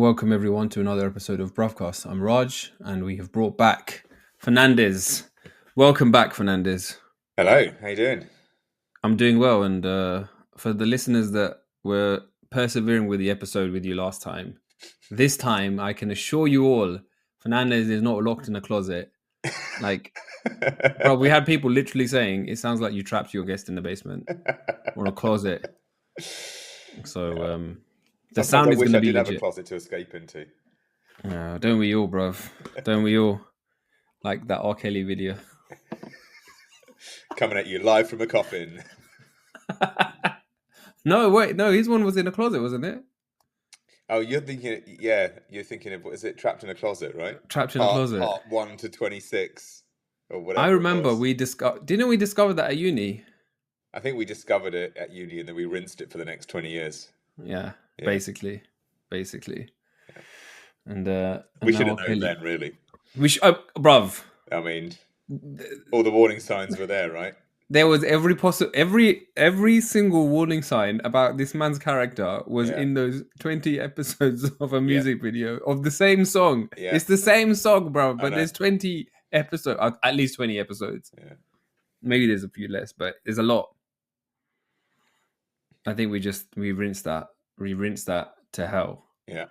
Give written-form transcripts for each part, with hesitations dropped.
welcome everyone to another episode of Bruvcast. I'm Raj, and we have brought back Fernandez. Welcome back, Fernandez. Hello, how you doing? I'm doing well, and for the listeners that were persevering with the episode with you last time, this time I can assure you all, Fernandez is not locked in a closet. Like, bro, we had people literally saying it sounds like you trapped your guest in the basement or a closet. So the sound is going to be legit. I did have a closet to escape into. Don't we all, bruv? Don't we all? Like that R. Kelly video. Coming at you live from a coffin. No, wait, no, his one was in a closet, wasn't it? Oh, you're thinking of, what is it? Trapped in a Closet, right? Trapped in a Closet. Part 1 to 26. Or whatever. I remember didn't we discover that at uni? I think we discovered it at uni and then we rinsed it for the next 20 years. Yeah. Basically. Yeah. And we should have known then, really. Bruv. I mean, all the warning signs were there, right? There was every single warning sign about this man's character was in those 20 episodes of a music video of the same song. Yeah. It's the same song, bro, but there's 20 episodes, at least 20 episodes. Yeah. Maybe there's a few less, but there's a lot. I think we rinsed that to hell. Yeah.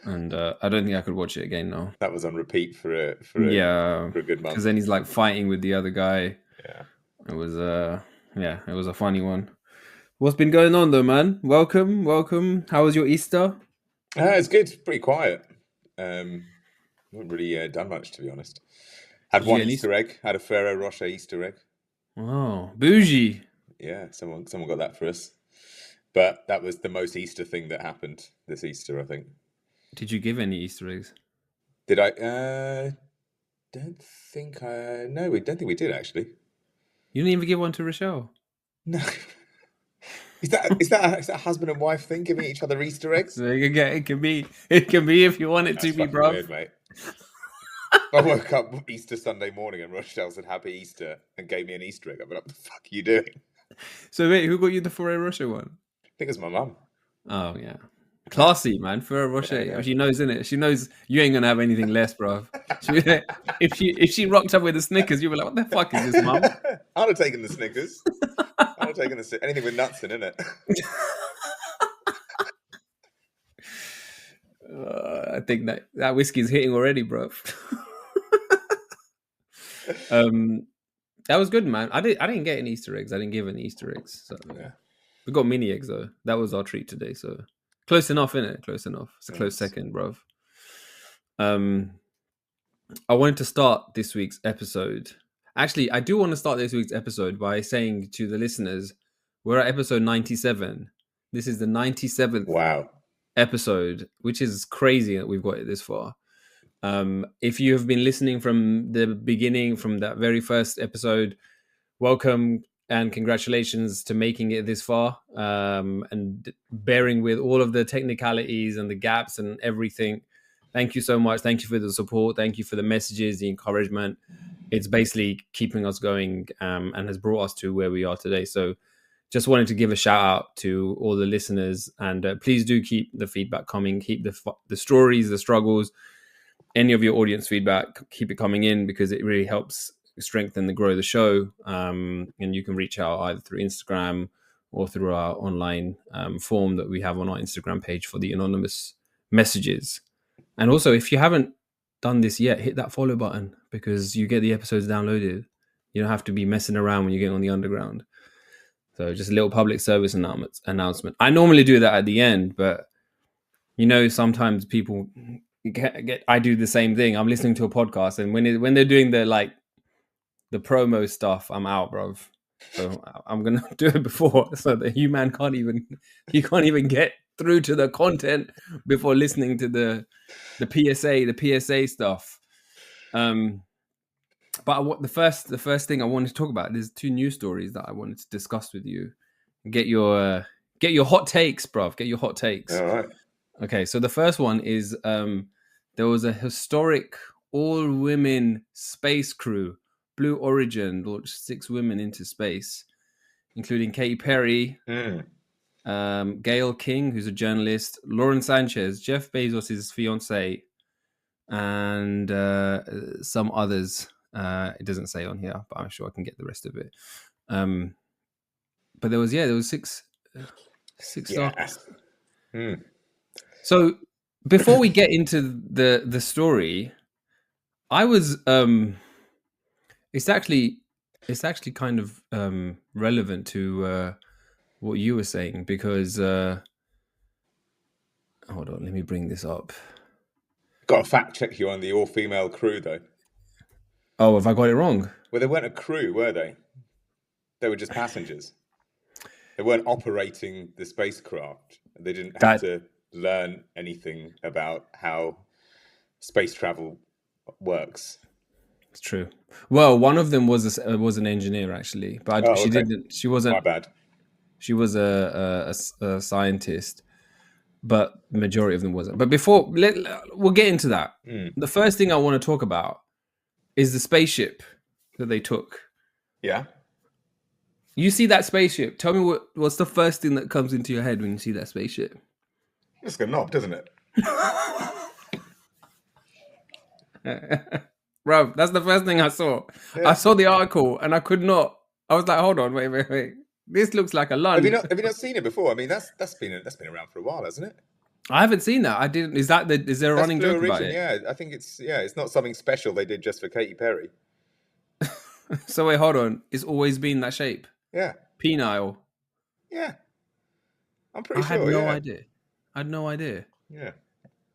And I don't think I could watch it again now. That was on repeat for a good month. Because then he's like fighting with the other guy. Yeah. It was it was a funny one. What's been going on though, man? Welcome. How was your Easter? It's good. It's pretty quiet. Haven't really done much, to be honest. Had one Easter egg. Had a Ferrero Rocher Easter egg. Oh, bougie. Yeah, someone got that for us. But that was the most Easter thing that happened this Easter, I think. Did you give any Easter eggs? Did I? Don't think we did, actually. You didn't even give one to Rochelle? No. Is that a husband and wife thing, giving each other Easter eggs? It can be if you want it to be, bro. Weird, mate. I woke up Easter Sunday morning and Rochelle said Happy Easter and gave me an Easter egg. I'm like, what the fuck are you doing? So wait, who got you the Ferrero Rocher one? I think it was my mum. Oh yeah. Classy, man. Ferrero Rocher. Yeah. She knows, innit? She knows you ain't gonna have anything less, bro. If she rocked up with the Snickers, you'd be like, what the fuck is this, mum? I'd have taken the Snickers. I'd have taken anything with nuts in, innit? I think that whiskey's hitting already, bro. That was good, man. I didn't get any Easter eggs. I didn't give any Easter eggs. So yeah. We got mini eggs though. That was our treat today. So close enough, innit? Close enough. It's a close second, bro. I wanted to start this week's episode. Actually, I do want to start this week's episode by saying to the listeners, we're at episode 97. This is the 97th episode, which is crazy that we've got it this far. If you have been listening from the beginning, from that very first episode, welcome and congratulations to making it this far, and bearing with all of the technicalities and the gaps and everything. Thank you so much. Thank you for the support. Thank you for the messages, the encouragement. It's basically keeping us going, and has brought us to where we are today. So just wanted to give a shout out to all the listeners, and please do keep the feedback coming. Keep the stories, the struggles, any of your audience feedback, keep it coming in, because it really helps strengthen and grow the show. And you can reach out either through Instagram or through our online form that we have on our Instagram page for the anonymous messages. And also, if you haven't done this yet, hit that follow button, because you get the episodes downloaded. You don't have to be messing around when you get on the underground. So just a little public service announcement. I normally do that at the end, but sometimes people I do the same thing. I'm listening to a podcast, and when they're doing the promo stuff, I'm out, bro. So I'm gonna do it before, so that you can't even get through to the content before listening to the PSA stuff. But the first thing I wanted to talk about, there's two news stories that I wanted to discuss with you. Get your hot takes, bro. Get your hot takes. All right. Okay, so the first one is there was a historic all-women space crew. Blue Origin launched 6 women into space, including Katy Perry, Gail King, who's a journalist, Lauren Sanchez, Jeff Bezos' fiance, and some others. It doesn't say on here, but I'm sure I can get the rest of it. But there was six stars. So before we get into the story, I was it's actually kind of relevant to what you were saying, because hold on, let me bring this up. Got to fact check you on the all-female crew, though. Oh, have I got it wrong? Well, they weren't a crew, were they? They were just passengers. They weren't operating the spacecraft. They didn't have to learn anything about how space travel works. It's true. Well, one of them was an engineer, actually, but she didn't. She wasn't. My bad. She was a scientist, but the majority of them wasn't. But before we'll get into that. The first thing I want to talk about is the spaceship that they took. Yeah. You see that spaceship? Tell me what's the first thing that comes into your head when you see that spaceship? It's got a knob, doesn't it? Bro, that's the first thing I saw. Yeah. I saw the article and I could not. I was like, hold on, wait. This looks like a lunge. Have you not seen it before? I mean, that's been around for a while, hasn't it? I haven't seen that. I didn't. Is there a running joke about it? Yeah, I think it's not something special they did just for Katy Perry. So wait, hold on. It's always been that shape. Yeah. Penile. Yeah. I'm pretty sure. I had no idea. Yeah.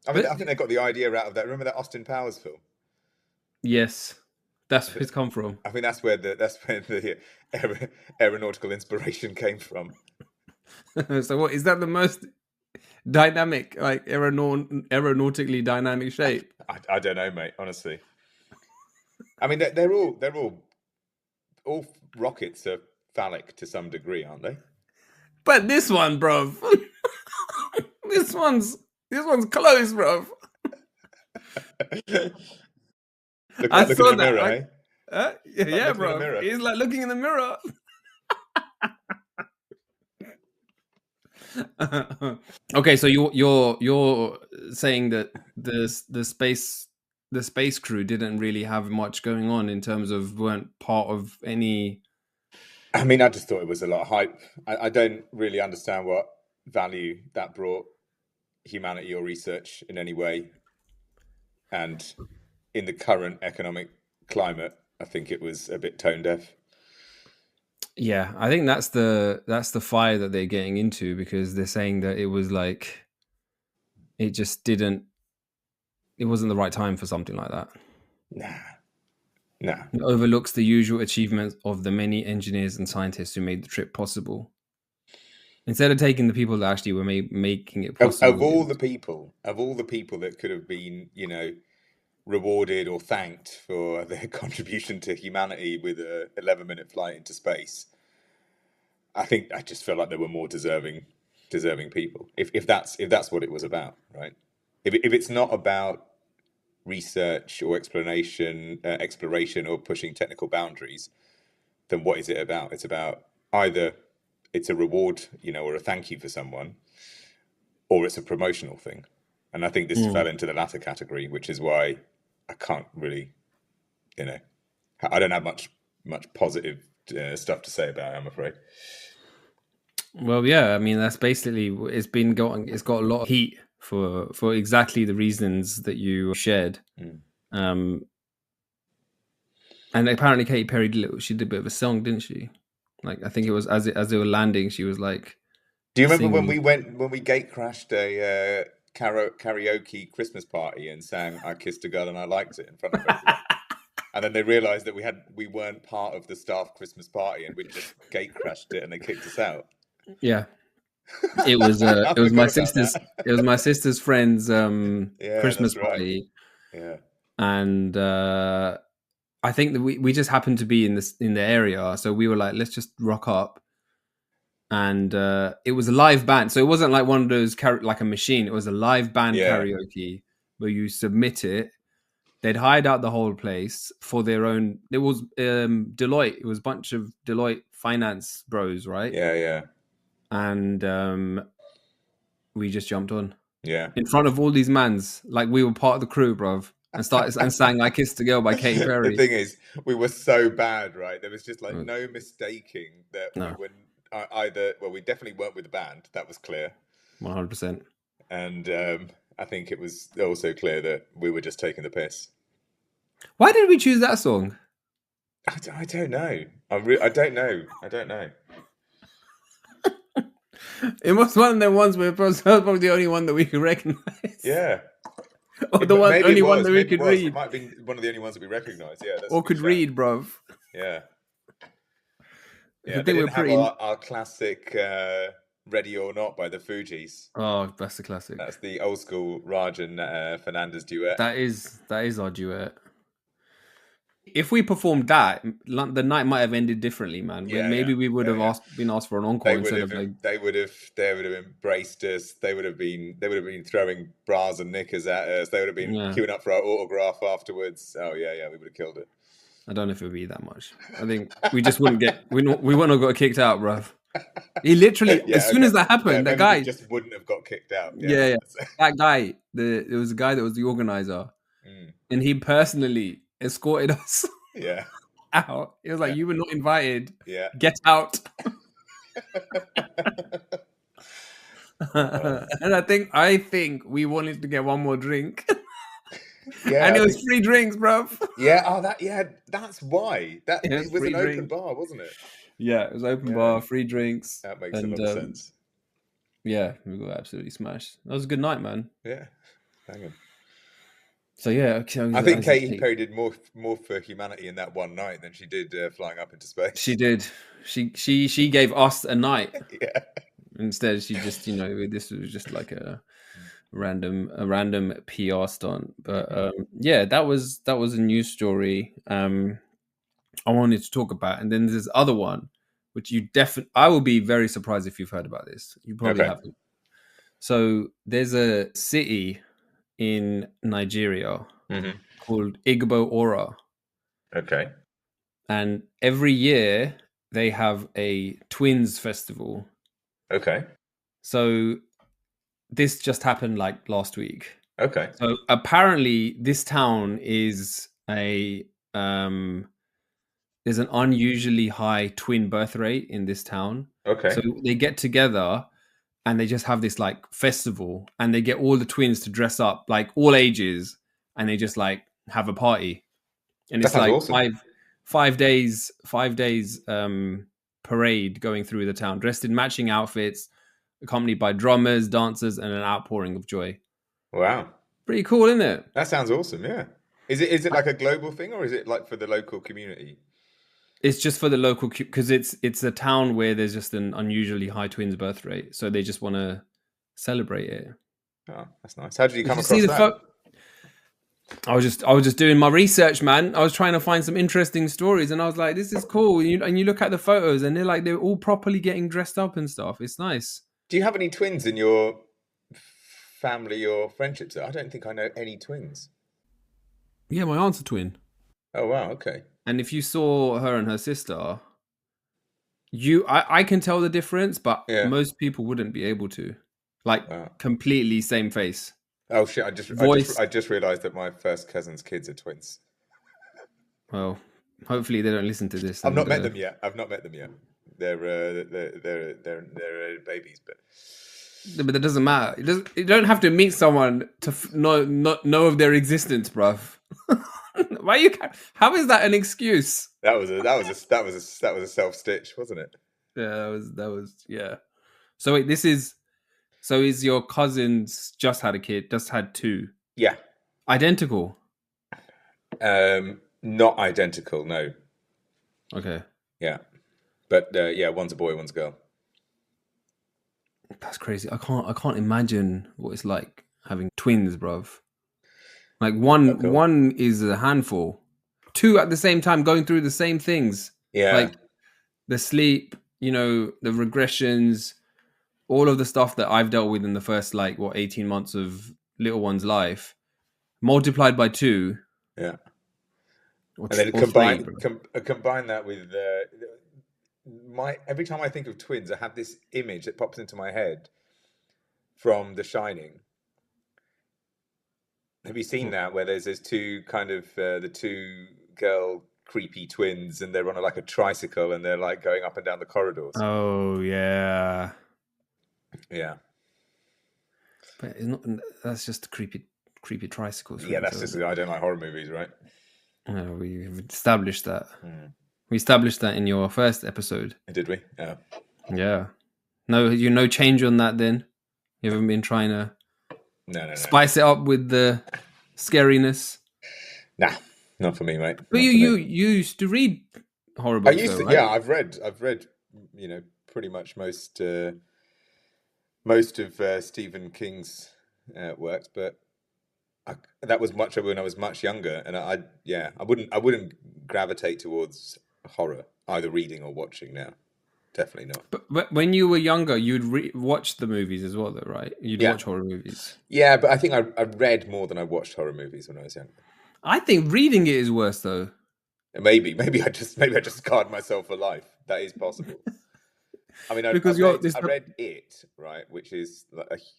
I mean, I think they got the idea out of that. Remember that Austin Powers film? Yes. That's where it's come from. I think that's where the aeronautical inspiration came from. So what is that? The most dynamic, like aeronautically dynamic shape? I don't know, mate. Honestly, I mean they're all rockets are phallic to some degree, aren't they? But this one, bro, this one's close, bro. I saw that. Mirror, yeah, bro. He's like looking in the mirror. Okay, so you're saying that the space crew didn't really have much going on in terms of weren't part of any. I mean, I just thought it was a lot of hype. I don't really understand what value that brought humanity or research in any way, and in the current economic climate, I think it was a bit tone deaf. Yeah, I think that's the fire that they're getting into, because they're saying that it was like it wasn't the right time for something like that. Nah. It overlooks the usual achievements of the many engineers and scientists who made the trip possible. Instead of taking the people that actually were making it possible. Of all the people that could have been, rewarded or thanked for their contribution to humanity with a 11-minute flight into space, I just felt like there were more deserving people. If that's what it was about, right? If it's not about research or exploration or pushing technical boundaries, then what is it about? It's about either it's a reward, or a thank you for someone, or it's a promotional thing. And I think this fell into the latter category, which is why I can't really, I don't have much positive stuff to say about it, I'm afraid. Well, yeah, I mean, that's basically, it's got a lot of heat for exactly the reasons that you shared. And apparently Katy Perry she did a bit of a song, didn't she? Like, I think it was as they were landing, she was like, do you remember when we gate crashed a karaoke Christmas party and sang "I Kissed a Girl and I Liked It" in front of everyone? And then they realised that we weren't part of the staff Christmas party and we just gate crashed it and they kicked us out. Yeah, it was my sister's friend's Christmas party. Yeah, and I think that we just happened to be in the area, so we were like, let's just rock up. And it was a live band, so it wasn't like one of those like a machine. It was a live band karaoke where you submit it. They'd hired out the whole place for their own. It was Deloitte. It was a bunch of Deloitte finance bros, right? Yeah. and we just jumped on. Yeah. In front of all these mans, like we were part of the crew, bruv, and started and sang "I Kissed a Girl" by Katy Perry. The thing is, we were so bad, right? There was just like no mistaking that we were either. Well, we definitely weren't with the band. That was clear. 100%. And I think it was also clear that we were just taking the piss. Why did we choose that song? I don't know. I don't know. I don't know. It was one of the ones where probably the only one that we could recognize. Yeah. Or the only one that we could read. It might have been one of the only ones that we recognised. Yeah. Or could read, bruv. Yeah. Yeah. They didn't have our classic "Ready or Not" by the Fugees. Oh, that's the classic. That's the old school Raj and Fernandez duet. That is our duet. If we performed that, the night might have ended differently, man. Yeah, maybe we would have been asked for an encore instead of like. They would have embraced us. They would have been throwing bras and knickers at us. They would have been queuing up for our autograph afterwards. Oh yeah, we would have killed it. I don't know if it would be that much. I think we just wouldn't get. We wouldn't have got kicked out, bruv. He literally, as soon as that happened, that guy just wouldn't have got kicked out. Yeah. That guy, there was a guy that was the organizer, and he personally escorted us out. He was like, "You were not invited. Get out." And I think we wanted to get one more drink. And it was free drinks, bro. That's why. It was an open bar, wasn't it? Yeah, it was open bar, free drinks. That makes a lot of sense. Yeah, we got absolutely smashed. That was a good night, man. Yeah, hang on. So yeah, I think Katy Perry did more for humanity in that one night than she did flying up into space. She did. She gave us a night. Yeah. Instead, she just this was just like a random PR stunt. But that was a news story. I wanted to talk about, and then there's this other one, which I will be very surprised if you've heard about this. You probably haven't. So there's a city in Nigeria called Igbo Ora. Okay. And every year they have a twins festival. Okay. So this just happened like last week. Okay. So apparently this town is there's an unusually high twin birth rate in this town. Okay. So they get together and they just have this like festival, and they get all the twins to dress up, like all ages, and they just like have a party. And it's like awesome. five days parade going through the town, dressed in matching outfits, accompanied by drummers, dancers, and an outpouring of joy. Wow. Pretty cool, isn't it? That sounds awesome, yeah. Is it like a global thing, or is it like for the local community? It's just for the local, because it's a town where there's just an unusually high twins birth rate, so they just want to celebrate it. Oh, that's nice. How did you come across that? I was just doing my research, man. I was trying to find some interesting stories, and I was like, "This is cool." And you look at the photos, and they're all properly getting dressed up and stuff. It's nice. Do you have any twins in your family or friendships? I don't think I know any twins. Yeah, my aunt's a twin. Oh wow, okay. And if you saw her and her sister, I can tell the difference, but most people wouldn't be able to. Completely same face. Oh shit! I just realised that my first cousin's kids are twins. Well, hopefully they don't listen to this. I've not met them yet. They're babies, but that doesn't matter. You don't have to meet someone to know of their existence, bruv. Why you? How is that an excuse? That was a self stitch, wasn't it? Yeah, that was yeah. So wait, is your cousin's just had a kid? Just had two? Yeah. Identical? Not identical, no. Okay. Yeah, but one's a boy, one's a girl. That's crazy. I can't imagine what it's like having twins, bruv. Like one is a handful. Two at the same time going through the same things. Yeah. Like the sleep, the regressions, all of the stuff that I've dealt with in the first 18 months of little one's life, multiplied by two. Yeah. And then combine that with every time I think of twins, I have this image that pops into my head from The Shining. Have you seen that, where there's two kind of the two girl creepy twins, and they're on like a tricycle, and they're like going up and down the corridors? Oh yeah, yeah. But it's not. That's just creepy tricycles. Yeah, that's just. I don't like horror movies, right? We've established that. We established that in your first episode. Did we? Yeah. Yeah. No change on that then? You haven't been trying to spice it up with the scariness? Nah, not for me, mate. But you used to read horror books, right? Yeah, I've read, pretty much most of Stephen King's works, but that was much when I was much younger, and I wouldn't gravitate towards horror, either reading or watching now. Definitely not. But when you were younger, you'd watch the movies as well, though, right? You'd watch horror movies. Yeah, but I think I read more than I watched horror movies when I was younger. I think reading it is worse, though. Maybe I just scarred myself for life. That is possible. I mean, I read it, right, which is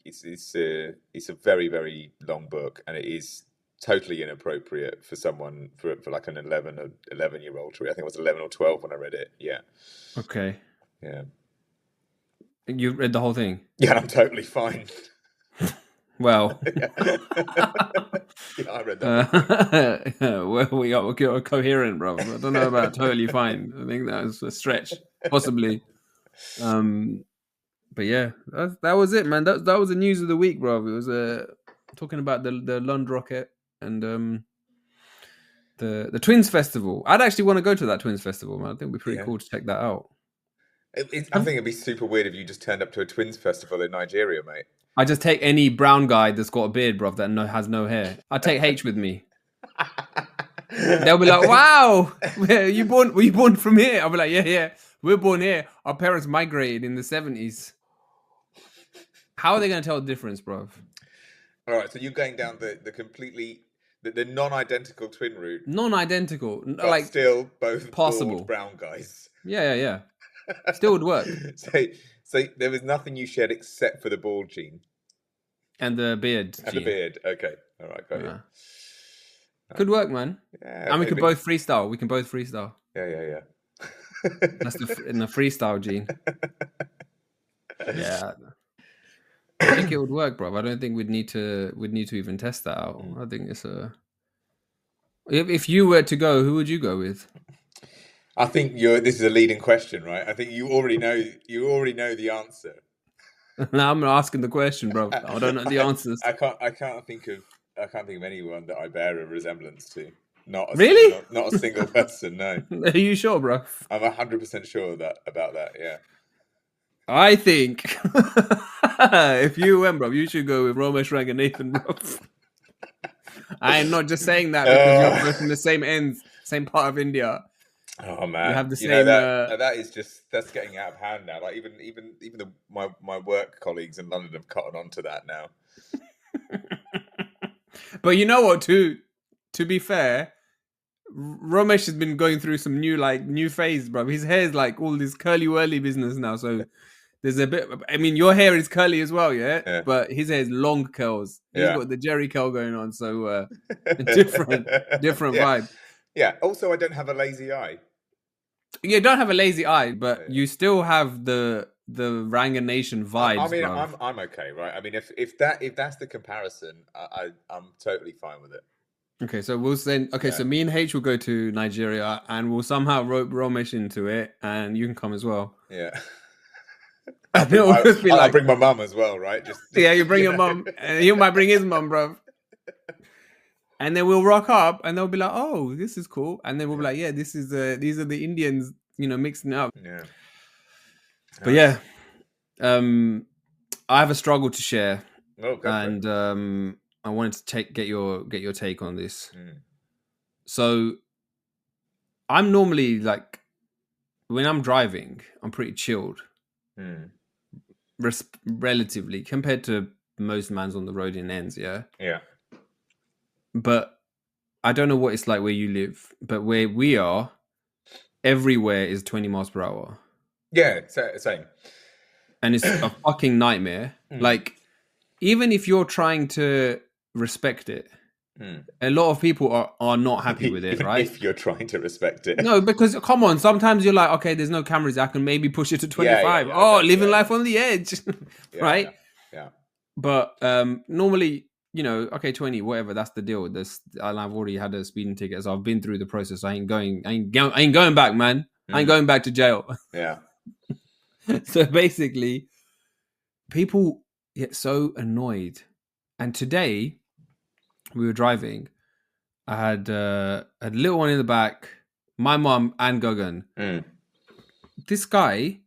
it's a very, very long book, and it is totally inappropriate for someone for like an 11-year-old to read. I think it was 11 or 12 when I read it. Yeah. Okay. Yeah. You read the whole thing? Yeah, I'm totally fine. Well, yeah, I read that. Well, we are coherent, bro. I don't know about totally fine. I think that's a stretch, possibly. But yeah, that was it, man. That was the news of the week, bro. It was talking about the Lund Rocket and the Twins Festival. I'd actually want to go to that Twins Festival, man. I think it'd be pretty cool to check that out. I think it'd be super weird if you just turned up to a Twins Festival in Nigeria, mate. I just take any brown guy that's got a beard, bro, that has no hair. I take H with me. They'll be like, "Wow, were you born from here?" I'll be like, "Yeah, we're born here. Our parents migrated in the 70s." How are they going to tell the difference, bro? All right, so you're going down the completely the non-identical twin route. Non-identical, but like still both possible bald brown guys. Yeah. Still would work. So there was nothing you shared except for the bald gene. And the beard gene. The beard. Okay. All right, got you. Could work, man. Yeah, and we could both freestyle. Yeah. That's in the freestyle gene. Yeah. I think it would work, bro. I don't think we'd need to even test that out. I think it's if you were to go, who would you go with? I think this is a leading question, right? I think you already know the answer. Now I'm asking the question, bro. I don't know the answers. I can't think of anyone that I bear a resemblance to. Not a single person. No. Are you sure, bro? I'm 100% sure about that. Yeah. I think if you went, bro, you should go with Romesh Ranganathan, bro. I am not just saying that because you're both from the same ends, same part of India. Oh man, you have the same. That's getting out of hand now. Like even my work colleagues in London have caught on to that now. But you know what? To be fair, Romesh has been going through some new phase, bro. His hair is like all this curly whirly business now. So there's a bit. I mean, your hair is curly as well, yeah. But his hair is long curls. He's got the Jerry curl going on. So different vibe. Yeah. Also, I don't have a lazy eye. You don't have a lazy eye, but you still have the Ranga Nation vibes. I mean, bro. I'm okay, right? I mean, if that's the comparison, I'm totally fine with it. Okay, so we'll send. Okay, so me and H will go to Nigeria, and we'll somehow rope Romesh into it, and you can come as well. Yeah. I'll bring my mum as well, right? Yeah, you bring your mum, and he might bring his mum, bro. And then we'll rock up, and they'll be like, "Oh, this is cool." And then we'll be like, "Yeah, these are the Indians, mixing it up." Yeah. But yeah, I have a struggle to share, and I wanted to get your take on this. So, I'm normally like, when I'm driving, I'm pretty chilled, relatively compared to most mans on the road in ends. Yeah. Yeah. But I don't know what it's like where you live, but where we are, everywhere is 20 miles per hour. Yeah, same. And it's a fucking nightmare. Like, even if you're trying to respect it, a lot of people are not happy with it, Even right? if you're trying to respect it. No, because come on, sometimes you're like, okay, there's no cameras, I can maybe push it to 25. Yeah, Oh, okay, living life on the edge, right? Yeah. But normally, you know, okay, 20, whatever, that's the deal. This, and I've already had a speeding ticket, so I've been through the process. I ain't going back, man. I ain't going back to jail. Yeah. So basically, people get so annoyed. And today, we were driving. I had a little one in the back, my mum and Guggen. This guy,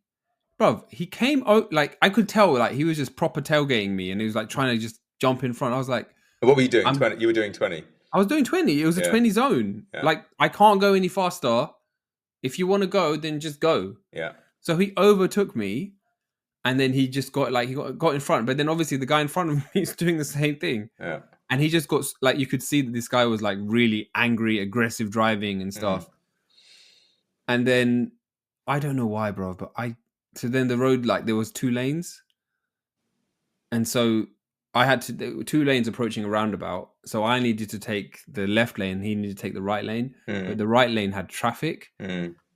bruv, he came out, like, I could tell, like, he was just proper tailgating me, and he was like trying to just jump in front. I was like, what were you doing? 20? You were doing 20. I was doing 20. It was a 20 zone. Yeah. Like, I can't go any faster. If you want to go, then just go. Yeah. So he overtook me, and then he just got in front. But then obviously the guy in front of me is doing the same thing. Yeah. And he just got, like, you could see that this guy was like really angry, aggressive driving and stuff. And then I don't know why, bro, but so then the road, like, there was 2 lanes. And so I had there were 2 lanes approaching a roundabout. So I needed to take the left lane. He needed to take the right lane. But the right lane had traffic.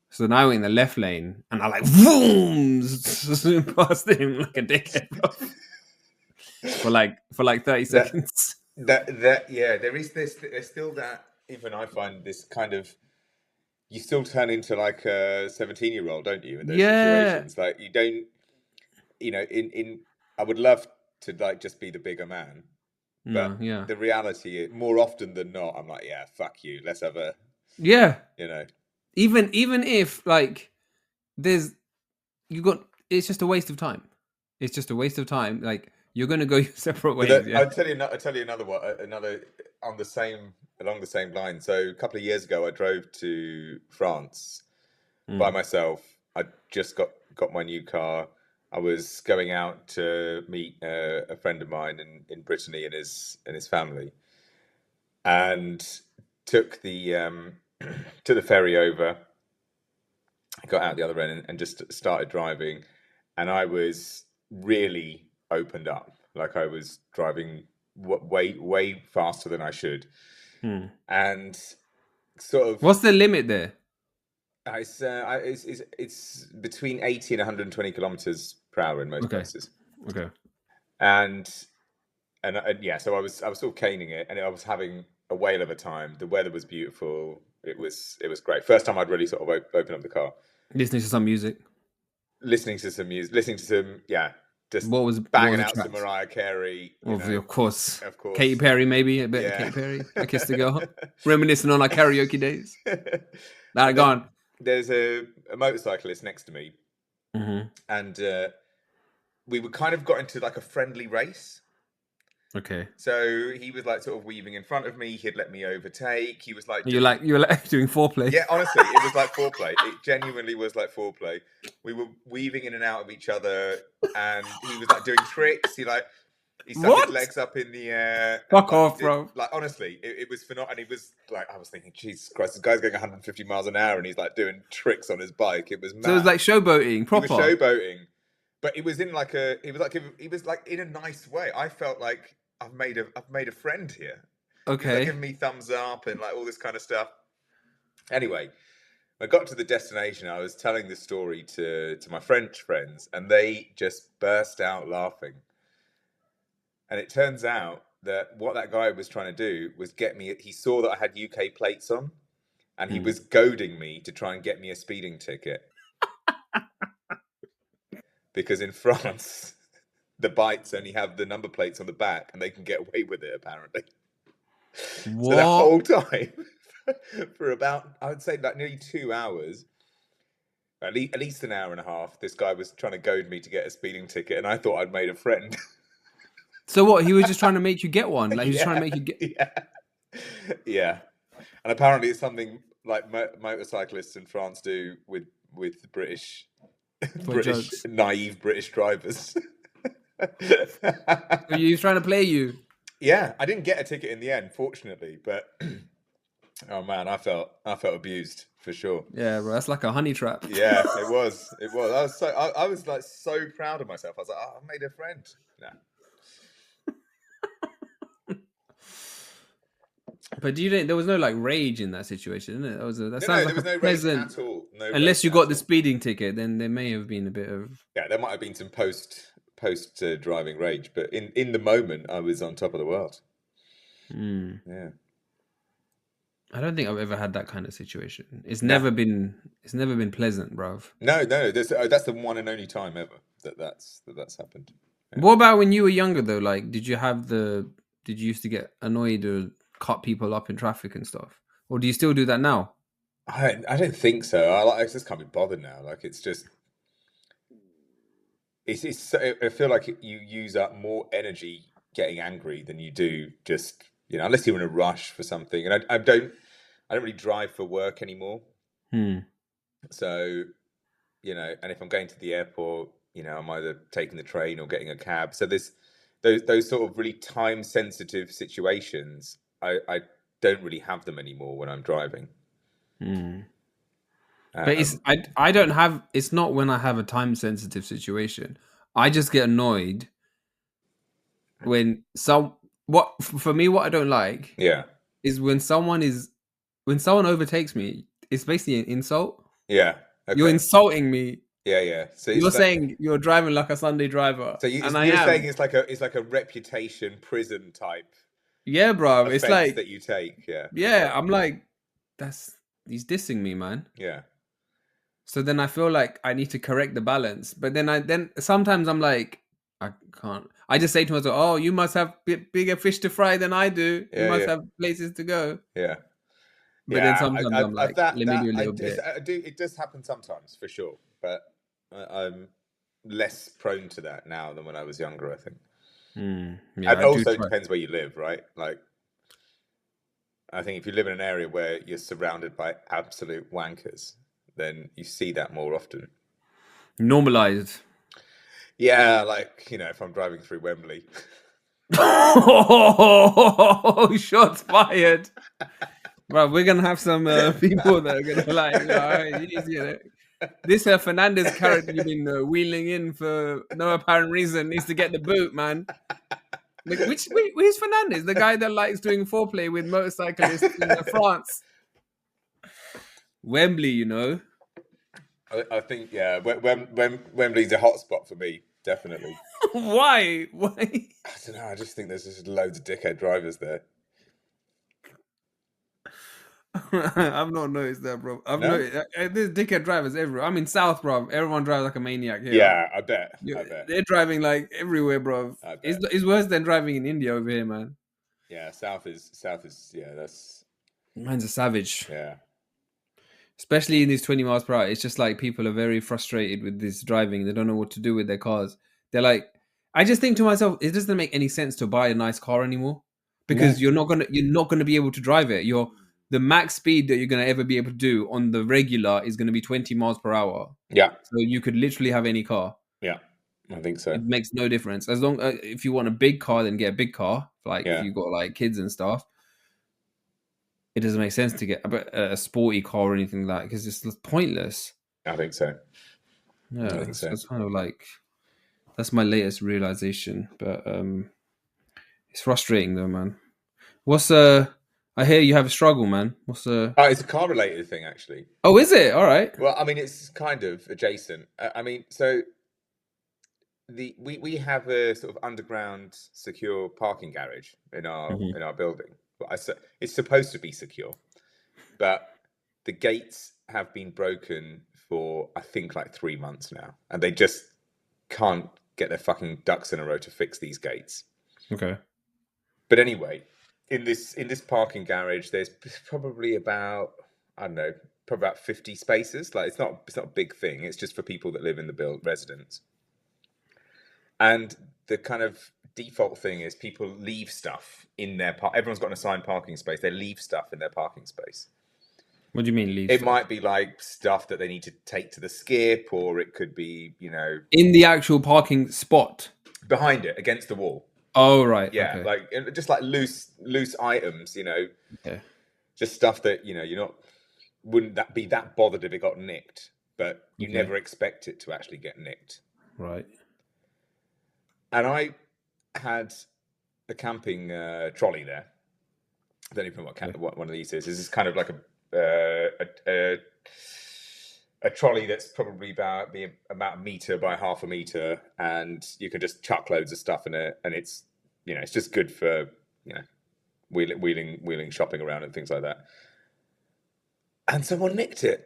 So then I went in the left lane and I, like, boom, zoomed past him like a dickhead, bro. for like 30 seconds. There's still that. Even I find this kind of, you still turn into like a 17-year-old, don't you? In those situations, like, you don't, you know, I would love to, like, just be the bigger man, but the reality is, more often than not, I'm like, yeah, fuck you, let's have a, you know, even if, like, it's just a waste of time. It's just a waste of time. Like, you're going to go your separate ways. I'll tell you another one, along the same line. So a couple of years ago, I drove to France by myself. I just got my new car. I was going out to meet a friend of mine in Brittany and his family, and took the ferry over. Got out the other end and just started driving, and I was really opened up. Like, I was driving way faster than I should, and sort of. What's the limit there? It's between 80 and 120 kilometers per hour in most places. Okay. And yeah, so I was sort of caning it, and I was having a whale of a time. The weather was beautiful. It was great. First time I'd really sort of opened up the car. Listening to some music. Just what banging was out some Mariah Carey. Of course. Katy Perry, maybe a bit of Katy Perry. I Kissed a Girl. Reminiscing on our karaoke days. Now gone. There's a motorcyclist next to me, and we were kind of got into like a friendly race. Okay. So he was like sort of weaving in front of me. He'd let me overtake. He was like, you were like doing foreplay. Yeah, honestly, it was like foreplay. It genuinely was like foreplay. We were weaving in and out of each other, and he was like doing tricks. He stuck his legs up in the air. Fuck off, bro. Like, honestly, it was phenomenal. And he was like, I was thinking, Jesus Christ, this guy's going 150 miles an hour, and he's like doing tricks on his bike. It was mad. So it was like showboating, proper. He was showboating, but it was in like he was like in a nice way. I felt like I've made a friend here. Okay. He was like giving me thumbs up and like all this kind of stuff. Anyway, I got to the destination. I was telling this story to my French friends, and they just burst out laughing. And it turns out that what that guy was trying to do was get me. He saw that I had UK plates on, and he was goading me to try and get me a speeding ticket. Because in France, the bikes only have the number plates on the back, and they can get away with it, apparently. What? So the whole time, for about, I would say, like nearly 2 hours, at least an hour and a half, this guy was trying to goad me to get a speeding ticket, and I thought I'd made a friend. So what? He was just trying to make you get one. Like, he was trying to make you get. Yeah. And apparently, it's something like motorcyclists in France do with British naive British drivers. He was trying to play you. Yeah, I didn't get a ticket in the end, fortunately, but Oh man, I felt abused for sure. Yeah, bro, that's like a honey trap. Yeah, it was. It was. I was like so proud of myself. I was like, oh, I made a friend. Nah. But do you think there was no like rage in that situation? Isn't it? That sounds No, like there a was no rage pleasant. at all. No Unless rage you at got the all. speeding ticket, then there may have been a bit of. Yeah, there might have been some post driving rage, but in the moment, I was on top of the world. Yeah. I don't think I've ever had that kind of situation. It's never been pleasant, bruv. No, that's the one and only time ever that's happened. Yeah. What about when you were younger though? Like, did you used to get annoyed or cut people up in traffic and stuff, or do you still do that now? I don't think so. I just can't be bothered now. Like it's just, I feel like you use up more energy getting angry than you do just, unless you're in a rush for something. And I don't really drive for work anymore. So, and if I'm going to the airport, I'm either taking the train or getting a cab. So there's those sort of really time sensitive situations. I don't really have them anymore when I'm driving. But I don't have. It's not when I have a time sensitive situation. I just get annoyed when for me what I don't like. Is when someone overtakes me. It's basically an insult. Yeah, okay. You're insulting me. Yeah. So you're saying you're driving like a Sunday driver. So you're saying it's like a reputation prison type. Yeah, bro. It's like that you take. Yeah. Yeah, I'm like, he's dissing me, man. Yeah. So then I feel like I need to correct the balance, but then sometimes I'm like, I can't. I just say to myself, "Oh, you must have bigger fish to fry than I do. You must have places to go." Yeah. But then sometimes I'm like, let me do a little bit. It does happen sometimes, for sure. But I'm less prone to that now than when I was younger, I think. Yeah, and also it depends where you live, right? Like, I think if you live in an area where you're surrounded by absolute wankers, then you see that more often. Normalized. Yeah, like, if I'm driving through Wembley. Oh, shots fired. Bro, we're going to have some people that are going to be like, this Fernandez character you've been wheeling in for no apparent reason needs to get the boot, man. Like, who's Fernandez? The guy that likes doing foreplay with motorcyclists in France. Wembley, I think, yeah, Wembley's a hot spot for me, definitely. Why? I don't know. I just think there's just loads of dickhead drivers there. I've not noticed that, bro. There's dickhead drivers everywhere. I'm in South, bro. Everyone drives like a maniac here. Yeah, I bet. They're driving like everywhere, bro. It's worse than driving in India over here, man. Yeah, South is. Yeah, that's. Man's a savage. Yeah. Especially in these 20 miles per hour. It's just like people are very frustrated with this driving. They don't know what to do with their cars. They're like, I just think to myself, it doesn't make any sense to buy a nice car anymore because you're not gonna be able to drive it. The max speed that you're gonna ever be able to do on the regular is gonna be 20 miles per hour. Yeah. So you could literally have any car. Yeah, I think so. It makes no difference as long if you want a big car, then get a big car. Like if you got like kids and stuff. It doesn't make sense to get a sporty car or anything like that because it's pointless. I think so. Yeah, I think so. It's kind of like that's my latest realization, but it's frustrating though, man. I hear you have a struggle, man. It's a car related thing, actually. Oh, is it? All right. Well, I mean, it's kind of adjacent. I mean, so we have a sort of underground secure parking garage in our building. It's supposed to be secure, but the gates have been broken for I think like 3 months now, and they just can't get their fucking ducks in a row to fix these gates. Okay. But anyway, in this parking garage, there's probably about 50 spaces. Like it's not a big thing. It's just for people that live in the residence. And the kind of default thing is people leave stuff in their everyone's got an assigned parking space. They leave stuff in their parking space. What do you mean leave? It might be like stuff that they need to take to the skip, or it could be, in the actual parking spot behind it against the wall. Oh right. Yeah, okay. like just like loose items, Okay. just stuff that wouldn't that be that bothered if it got nicked, but you never expect it to actually get nicked. Right. And I had a camping trolley there. I don't even know what one of these is. This is kind of like a trolley that's probably about a meter by half a meter, and you can just chuck loads of stuff in it, and it's it's just good for wheeling shopping around and things like that. And someone nicked it.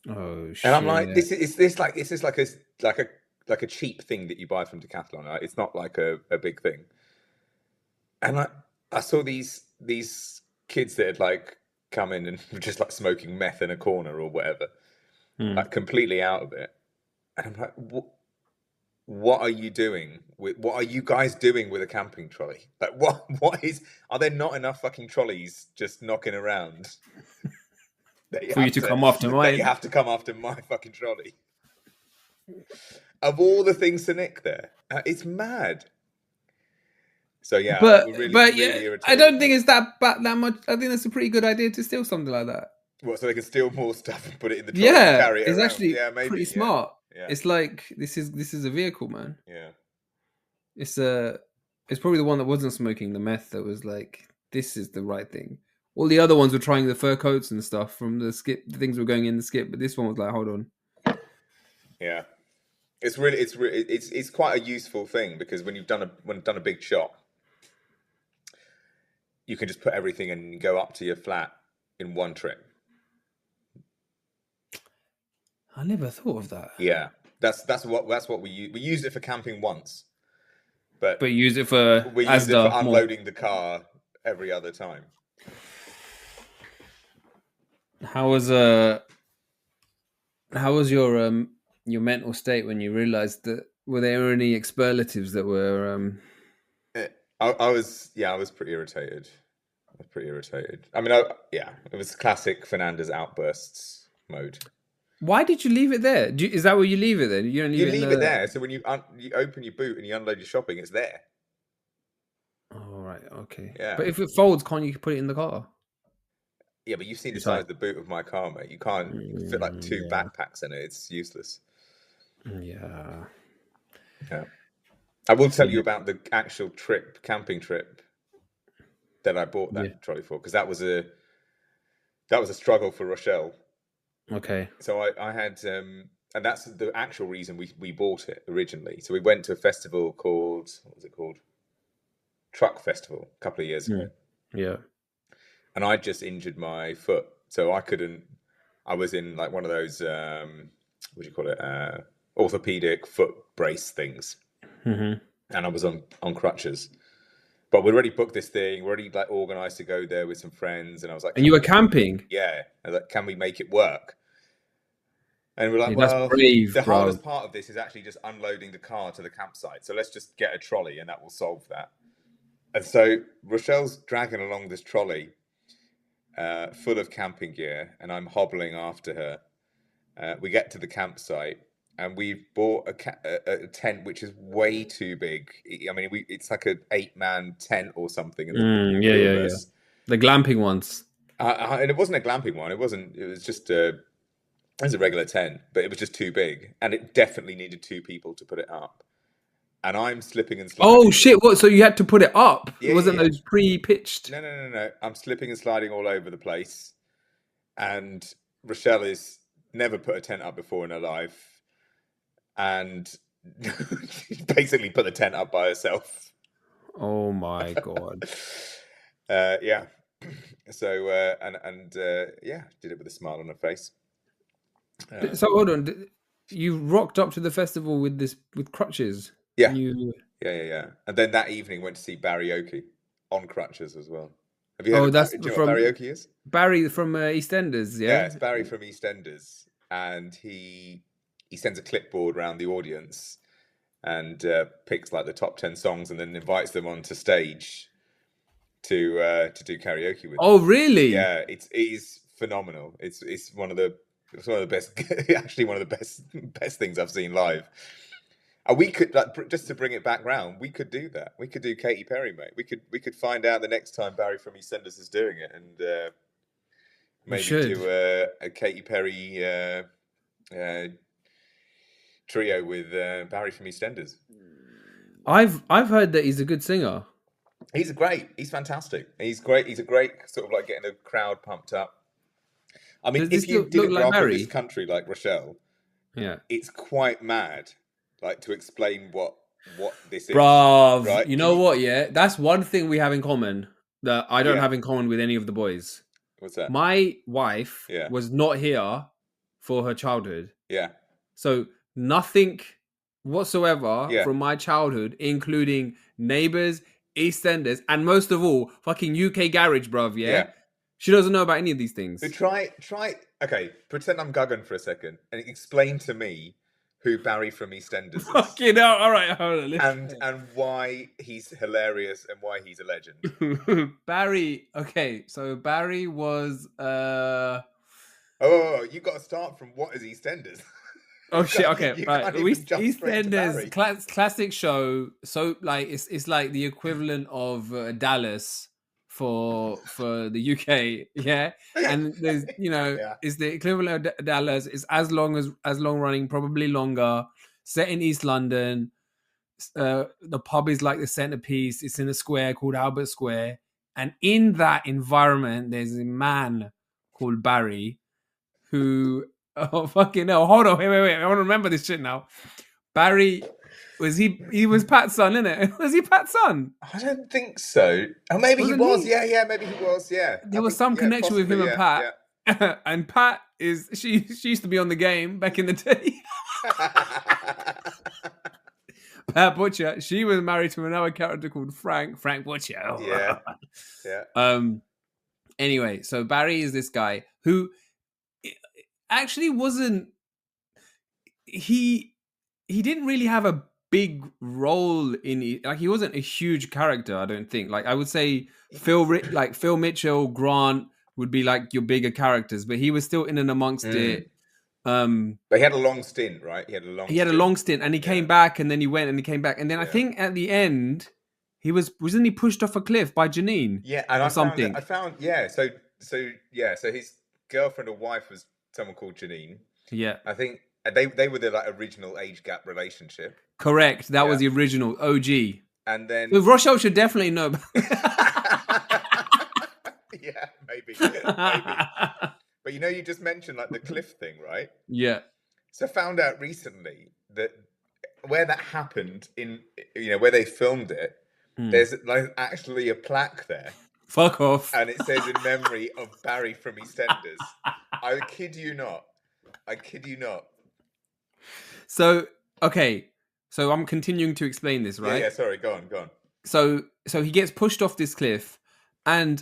Oh shit! And I'm like, this is like a cheap thing that you buy from Decathlon. Right? It's not like a big thing. And I saw these kids that had like come in and were just like smoking meth in a corner or whatever, like completely out of it. And I'm like, what are you doing? What are you guys doing with a camping trolley? Like, are there not enough fucking trolleys just knocking around? For you to come after mine. That you have to come after my fucking trolley. Of all the things to nick there, it's mad. So yeah, but really I don't think it's that much. I think that's a pretty good idea to steal something like that. What, so they can steal more stuff and put it in the trolley and carry it it's around? Actually pretty smart. Yeah. It's like this is a vehicle, man. Yeah. It's probably the one that wasn't smoking the meth that was like, this is the right thing. All the other ones were trying the fur coats and stuff from the skip. The things were going in the skip, but this one was like, hold on. Yeah, it's quite a useful thing, because when you've done a big shot, you can just put everything in and go up to your flat in one trip. I never thought of that. Yeah, that's what we use. We used it for camping once, but use it for unloading the car every other time. How was your mental state when you realized that? Were there any expletives that were? I was pretty irritated. I mean, it was classic Fernandez outbursts mode. Why did you leave it there? Is that where you leave it then? You don't leave it there. So when you open your boot and you unload your shopping, it's there. Oh, right. Okay. Yeah. But if it folds, can't you put it in the car? Yeah, but you've seen the size of the boot of my car, mate. You can't fit like two backpacks in it. It's useless. Yeah. Yeah. I will tell you about the actual camping trip that I bought that trolley for, because that was a struggle for Rochelle. Okay. So I had, and that's the actual reason we bought it originally. So we went to a festival called, what was it called? Truck Festival a couple of years ago. Yeah. And I just injured my foot, so I was in like one of those, what do you call it? Orthopedic foot brace things. Mm-hmm. And I was on crutches. But we'd already booked this thing. We're already like organised to go there with some friends. And I was like, and you were camping? Yeah. I was like, can we make it work? And we're like, that's brave, the hardest part of this is actually just unloading the car to the campsite. So let's just get a trolley and that will solve that. And so Rochelle's dragging along this trolley full of camping gear, and I'm hobbling after her. We get to the campsite, and we've bought a tent which is way too big. I mean, it's like an 8-man tent or something. Yeah. The glamping ones. And it wasn't a glamping one. It wasn't. It was just it was a regular tent, but it was just too big, and it definitely needed 2 people to put it up. And I'm slipping and sliding. Oh shit! What? So you had to put it up? Yeah, it wasn't those pre-pitched? No. I'm slipping and sliding all over the place, and Rochelle is never put a tent up before in her life, and basically put the tent up by herself. Oh my god! Yeah. So did it with a smile on her face. So hold on, you rocked up to the festival with crutches. Yeah. Yeah. And then that evening went to see Barrioke on crutches as well. Have you heard that's do you know what Barrioke is? Barry from EastEnders, yeah? Yeah, it's Barry from EastEnders. And he sends a clipboard around the audience and picks like the top 10 songs and then invites them onto stage to do karaoke with them. Oh, really? Yeah, it is phenomenal. It's one of the best, actually one of the best things I've seen live. And we could, like, just to bring it back round, we could do that. We could do Katy Perry, mate. We could find out the next time Barry from EastEnders is doing it, and maybe do a Katy Perry trio with Barry from EastEnders. I've heard that he's a good singer. He's fantastic. He's great. He's a great sort of like getting a crowd pumped up. I mean, if you didn't grow up in this country like Rochelle, it's quite mad, like, to explain what this is. Bruv, right? You know what? Yeah, that's one thing we have in common that I don't have in common with any of the boys. What's that? My wife was not here for her childhood. Yeah. So nothing whatsoever from my childhood, including Neighbours, EastEnders, and most of all, fucking UK Garage, bruv. Yeah. She doesn't know about any of these things. So try. Okay, pretend I'm Guggen for a second and explain to me who Barry from EastEnders is. Fucking hell! All right, hold on. And why he's hilarious and why he's a legend. Barry. Okay, so Barry was. Oh, you got to start from what is EastEnders. Oh shit! Okay, right. EastEnders, classic show. So like, it's like the equivalent of Dallas for the UK, yeah. And there's it's the equivalent of Dallas. It's as long running, probably longer. Set in East London. The pub is like the centerpiece. It's in a square called Albert Square, and in that environment, there's a man called Barry, who. Oh fucking hell! Hold on, wait! I want to remember this shit now. Barry he was Pat's son, innit? Was he Pat's son? I don't think so. Oh, maybe he was. Yeah, maybe he was. Yeah, there was some connection with him and Pat. Yeah. And Pat she used to be on the game back in the day. Pat Butcher. She was married to another character called Frank Butcher. Yeah. Anyway, so Barry is this guy who actually wasn't. He didn't really have a big role in it. Like, he wasn't a huge character, I don't think. Like, I would say Phil Mitchell, Grant would be like your bigger characters, but he was still in and amongst it. But he had a long stint, right? He had a long stint, and he came back, and then he went, and he came back, and then I think at the end wasn't he pushed off a cliff by Janine? Yeah, and I found so his girlfriend or wife was someone called Janine. Yeah, I think they were the like original age gap relationship. Correct. That was the original OG. And then Rochelle should definitely know. Yeah, maybe. But you just mentioned like the cliff thing, right? Yeah. So I found out recently that where that happened where they filmed it, there's like actually a plaque there. Fuck off. And it says in memory of Barry from EastEnders. I kid you not. So, okay. So I'm continuing to explain this, right? Yeah, sorry. Go on. So he gets pushed off this cliff, and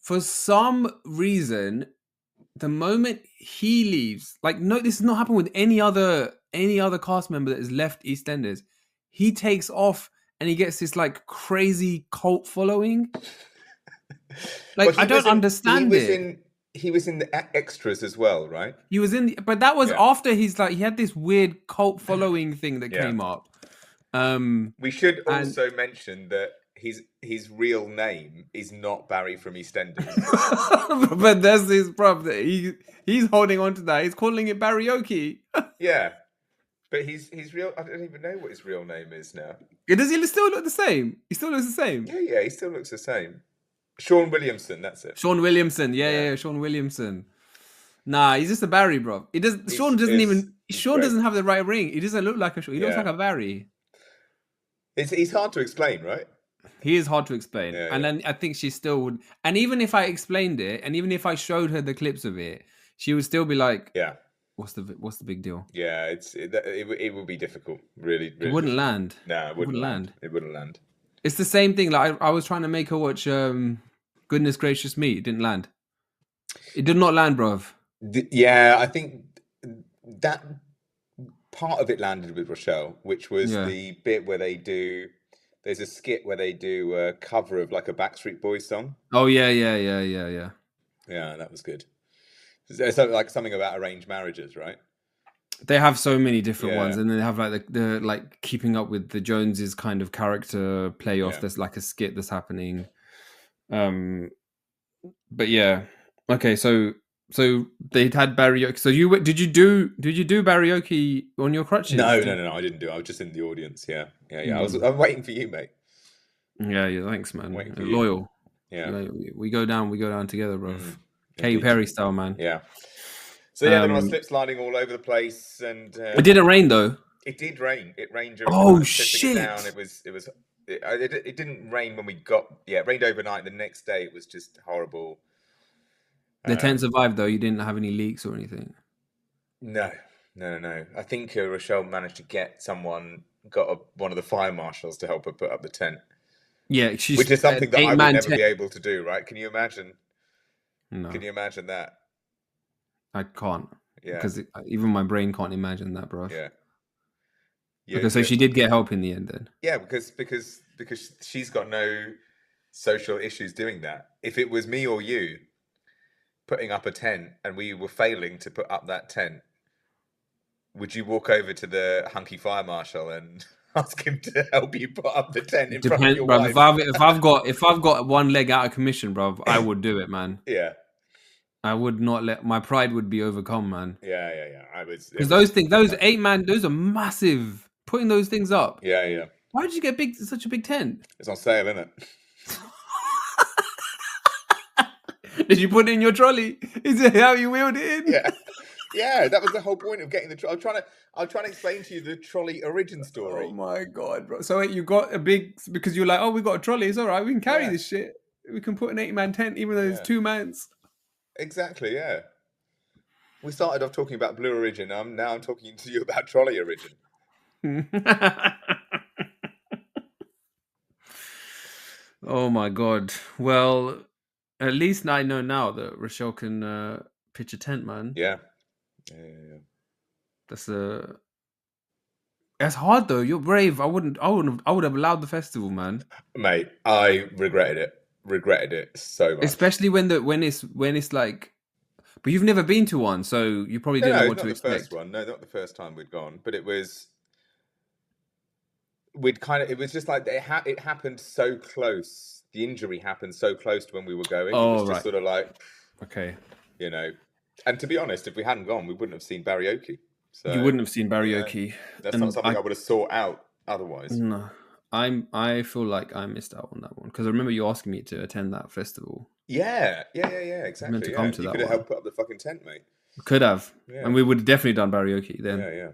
for some reason, the moment he leaves, like, no, this has not happened with any other cast member that has left EastEnders. He takes off and he gets this like crazy cult following. Like, I don't understand it. He was in the extras as well, right? He was but that was after he had this weird cult following thing that came up. We should also mention that his real name is not Barry from EastEnders. But there's this problem that he's holding on to that. He's calling it Barrioke. Yeah. But he's real. I don't even know what his real name is now. Does he still look the same? He still looks the same. Yeah, he still looks the same. Sean Williamson, that's it. Sean Williamson, yeah, Sean Williamson. Nah, he's just a Barry, bro. Sean doesn't have the right ring. He doesn't look like a Sean. He looks like a Barry. He's hard to explain, right? He is hard to explain, and then I think she still would. And even if I explained it, and even if I showed her the clips of it, she would still be like, "Yeah, what's the big deal?" Yeah, it would be difficult. Really, it wouldn't land. No, it wouldn't land. It wouldn't land. It's the same thing. Like I was trying to make her watch Goodness Gracious Me. It didn't land. It did not land, bruv. Yeah, I think that part of it landed with Rochelle, which was the bit where there's a skit where they do a cover of like a Backstreet Boys song. Oh yeah. Yeah, that was good. There's like something about arranged marriages, right? They have so many different ones, and then they have like the like keeping up with the Joneses kind of character playoff. Yeah. There's like a skit that's happening. But yeah, okay. So they'd had Barrioke. So did you do Barrioke on your crutches? No, I didn't do it. I was just in the audience. Yeah. I'm waiting for you, mate. Yeah, thanks, man. Waiting for Loyal. you. Yeah. We go down together, bro. Katy Indeed. Perry style, man. Yeah. So then I was slip sliding all over the place, and it didn't rain though. It did rain. It rained during Oh the night, shit! It down. It didn't rain when we got. Yeah, it rained overnight. The next day it was just horrible. The tent survived though. You didn't have any leaks or anything. No. I think Rochelle managed to get one of the fire marshals to help her put up the tent. Yeah, which is something that I would never be able to do. Right? Can you imagine? No. Can you imagine that? I can't. Yeah. Because even my brain can't imagine that, bro. Yeah. Okay, so she did get help in the end then. Yeah, because she's got no social issues doing that. If it was me or you putting up a tent and we were failing to put up that tent, would you walk over to the hunky fire marshal and ask him to help you put up the tent in front of your wife? If I've got one leg out of commission, bro, I would do it, man. Yeah. I would not let my pride would be overcome, man. Yeah. I was because those 8-man, those are massive. Putting those things up. Yeah. Why did you get such a big tent? It's on sale, isn't it? Did you put it in your trolley? Is it how you wheeled it in? Yeah. That was the whole point of getting the trolley. I'm trying to explain to you the trolley origin story. Oh my god, bro! So you got a big because you're like, oh, we got a trolley. It's all right. We can carry this shit. We can put an 8-man tent, even though there's 2 mans. Exactly. Yeah. We started off talking about Blue Origin. Now I'm talking to you about trolley origin. Oh my god. Well, at least I know now that Rochelle can pitch a tent, man. Yeah. That's hard though. You're brave. I would have allowed the festival, man. Mate, I regretted it so much. Especially when it's like, but you've never been to one, so you probably didn't know what to expect. First one. No, not the first time we'd gone, but it was just like it happened so close. The injury happened so close to when we were going. Oh, it was just sort of like, okay, And to be honest, if we hadn't gone, we wouldn't have seen Barrioke. So you wouldn't have seen Barrioke. That's not something I would have sought out otherwise. No, I feel like I missed out on that one because I remember you asking me to attend that festival. Yeah, exactly. Meant to come to you that could have one. helped put up the fucking tent, mate. Could have, and we would have definitely done Barrioke then. Yeah.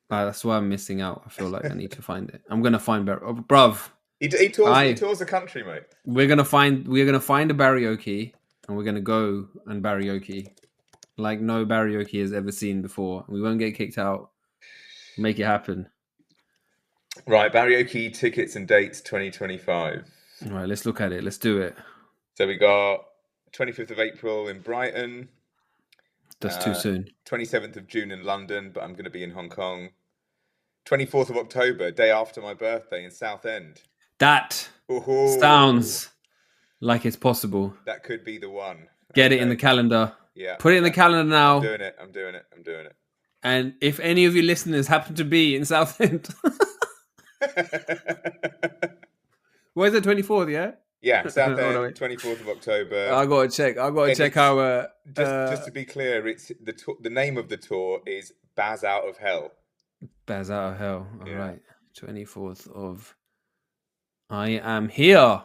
That's why I'm missing out. I feel like I need to find it. I'm gonna find bruv. He tours the country, mate. We're gonna find a Barrioke, and we're gonna go and Barrioke like no Barrioke has ever seen before. We won't get kicked out. Make it happen. Right, Barrioke tickets and dates 2025. All right, let's look at it. Let's do it. So we got 25th of April in Brighton. That's too soon. 27th of June in London, but I'm going to be in Hong Kong. 24th of October, day after my birthday in Southend. That sounds like it's possible. That could be the one. Get it in the calendar. Yeah. Put it in the calendar now. I'm doing it. And if any of you listeners happen to be in Southend... Where's the 24th, yeah? Yeah, Southend, 24th of October. I gotta check how... Just to be clear, it's the name of the tour is Baz Out of Hell. Baz Out of Hell. All right. 24th of... I am here.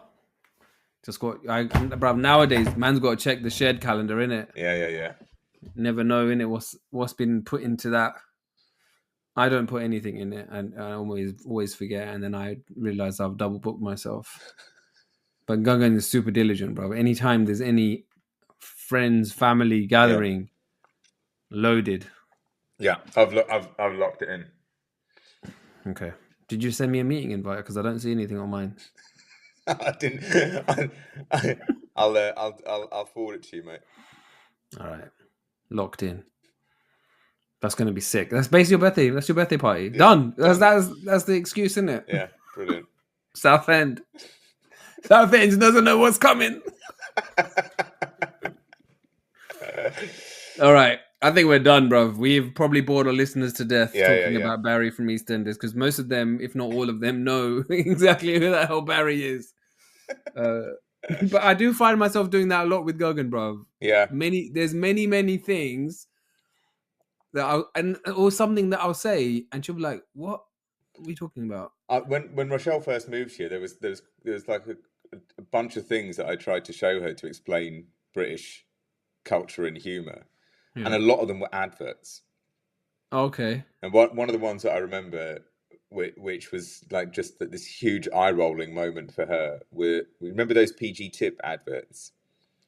Bruv, nowadays, man's got to check the shared calendar, innit? Yeah. Never know, innit, what's been put into that. I don't put anything in it, and I always forget, and then I realize I've double booked myself. But Gungan is super diligent, bro. Anytime there's any friends, family gathering, loaded. Yeah, I've locked it in. Okay. Did you send me a meeting invite? Because I don't see anything on mine. I didn't. I'll forward it to you, mate. All right, locked in. That's going to be sick. That's basically your birthday. That's your birthday party. Yeah. Done. That's the excuse, isn't it? Yeah, brilliant. Southend doesn't know what's coming. All right. I think we're done, bro. We've probably bored our listeners to death talking Yeah. about Barry from EastEnders because most of them, if not all of them, know exactly who the hell Barry is. But I do find myself doing that a lot with Guggen, bro. Yeah. There's many things that or something that I'll say, and she'll be like, "What are we talking about?" When Rochelle first moved here, there was like a bunch of things that I tried to show her to explain British culture and humour, and a lot of them were adverts. Okay. And one of the ones that I remember, which was like just this huge eye-rolling moment for her, remember those PG Tip adverts?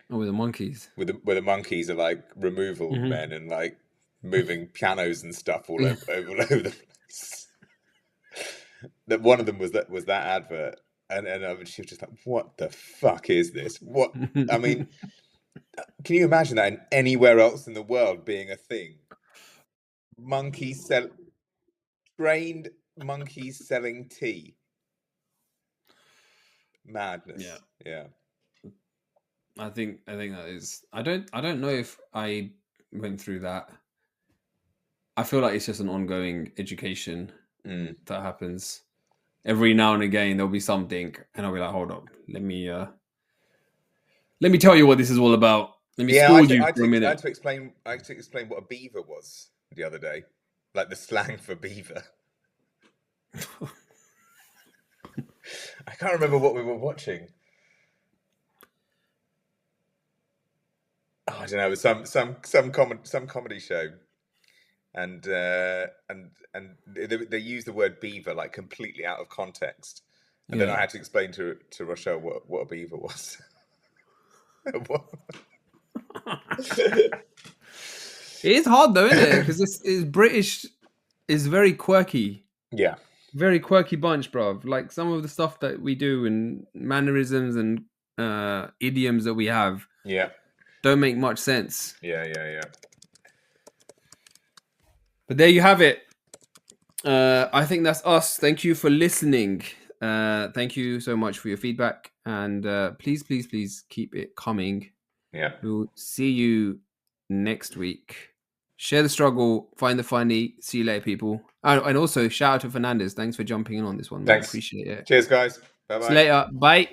Oh, with the monkeys. Where the monkeys are like removal men and like moving pianos and stuff all over the place. That one of them was that advert, and she was just like, "What the fuck is this? What?" I mean, can you imagine that in anywhere else in the world being a thing? Trained monkeys selling tea. Madness. Yeah. I think that is. I don't know if I went through that. I feel like it's just an ongoing education that happens. Every now and again there'll be something, and I'll be like, "Hold up, let me tell you what this is all about. Let me school you for a minute." I had to explain what a beaver was the other day, like the slang for beaver. I can't remember what we were watching. Oh, I don't know. It was some comedy show, and they used the word beaver like completely out of context, and then I had to explain to Rochelle what a beaver was. It is hard though, isn't it? Because it's British is very quirky. Yeah. Very quirky bunch, bro. Like some of the stuff that we do and mannerisms and idioms that we have don't make much sense. Yeah. But there you have it. I think that's us. Thank you for listening. Thank you so much for your feedback. And please keep it coming. Yeah. We'll see you next week. Share the struggle, find the funny. See you later, people. And also, shout out to Fernandez. Thanks for jumping in on this one. Thanks. Appreciate it. Cheers, guys. Bye-bye. See you later. Bye.